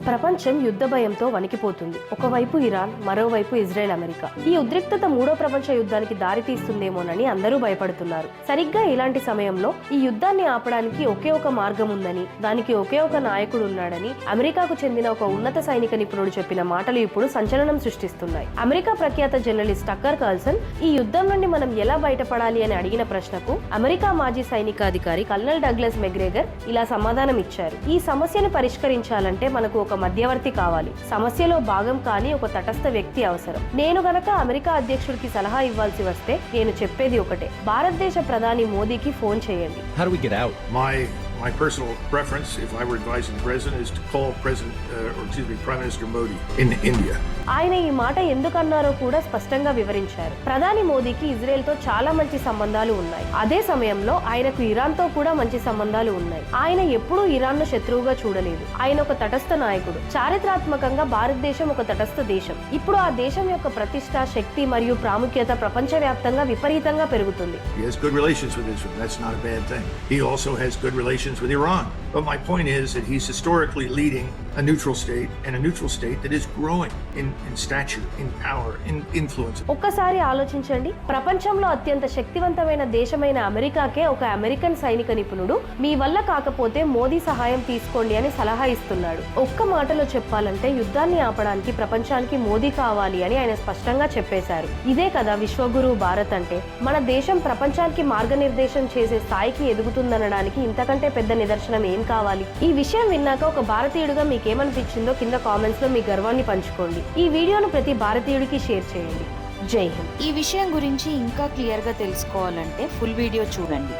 ప్రపంచం యుద్ధ భయంతో వణికిపోతుంది. ఒకవైపు ఇరాన్, మరోవైపు ఇజ్రాయెల్, అమెరికా. ఈ ఉద్రిక్తత మూడో ప్రపంచ యుద్ధానికి దారి తీస్తుందేమోనని అందరూ భయపడుతున్నారు. సరిగ్గా ఇలాంటి సమయంలో ఈ యుద్ధాన్ని ఆపడానికి ఒకే ఒక మార్గం ఉందని, దానికి ఒకే ఒక నాయకుడు ఉన్నాడని అమెరికాకు చెందిన ఒక ఉన్నత సైనిక నిపుణుడు చెప్పిన మాటలు ఇప్పుడు సంచలనం సృష్టిస్తున్నాయి. అమెరికా ప్రఖ్యాత జర్నలిస్ట్ టక్కర్ కార్ల్సన్ ఈ యుద్ధం నుండి మనం ఎలా బయటపడాలి అని అడిగిన ప్రశ్నకు అమెరికా మాజీ సైనికాధికారి కల్నల్ డగ్లస్ మెగ్రేగర్ ఇలా సమాధానం ఇచ్చారు. ఈ సమస్యను పరిష్కరించాలంటే మనకు ఒక మధ్యవర్తి కావాలి. సమస్యలో భాగం కాని ఒక తటస్థ వ్యక్తి అవసరం. నేను గనక అమెరికా అధ్యక్షుడికి సలహా ఇవ్వాల్సి వస్తే నేను చెప్పేది ఒకటే: భారతదేశ ప్రధాని మోదీకి ఫోన్ చేయండి. How do we get out? My personal preference, if I were advising the president, is to call Prime Minister Modi in India. ఆయన ఈ మాట ఎందుకన్నారో కూడా స్పష్టంగా వివరించారు. ప్రధాని మోదీకి ఇజ్రాయెల్ తో చాలా మంచి సంబంధాలు ఉన్నాయి. అదే సమయంలో ఆయనకు ఇరాన్ తో కూడా మంచి సంబంధాలు ఉన్నాయి. ఆయన ఎప్పుడూ ఇరాన్ ను శత్రువుగా చూడలేదు. ఆయన ఒక తటస్థ నాయకుడు. చారిత్రాత్మకంగా భారతదేశం ఒక తటస్థ దేశం. ఇప్పుడు ఆ దేశం యొక్క ప్రతిష్ట, శక్తి మరియు ప్రాముఖ్యత ప్రపంచవ్యాప్తంగా విపరీతంగా పెరుగుతుంది. He has good relations with Israel. That's not a bad thing. He also has good relations with Iran. But my point is that he's historically leading a neutral state, and a neutral state that is growing in stature, in power, in influence. ఒక్కసారి ఆలోచించండి. ప్రపంచంలో అత్యంత శక్తివంతమైన దేశమైన అమెరికాకే ఒక American సైనిక నిపుణుడు మీ వల్ల కాకపోతే మోదీ సహాయం తీసుకోండి అని సలహా ఇస్తున్నాడు. ఒక్క మాటలో చెప్పాలంటే యుద్ధాన్ని ఆపడానికి ప్రపంచానికి మోదీ కావాలి అని ఆయన స్పష్టంగా చెప్పేశారు. ఇదే కదా విశ్వగురువు భారత్ అంటే. మన దేశం ప్రపంచానికి మార్గనిర్దేశం చేసే స్థాయికి ఎదుగుతుందనడానికి ఇంతకంటే పెద్ద నిదర్శనం ఏం కావాలి? ఈ విషయం విన్నాక ఒక భారతీయుడిగా మీకేమనిపించిందో కింద కామెంట్స్ లో మీ గర్వాన్ని పంచుకోండి. ఈ వీడియోను ప్రతి భారతీయుడికి షేర్ చేయండి. జై హింద్. ఈ విషయం గురించి ఇంకా క్లియర్ గా తెలుసుకోవాలంటే ఫుల్ వీడియో చూడండి.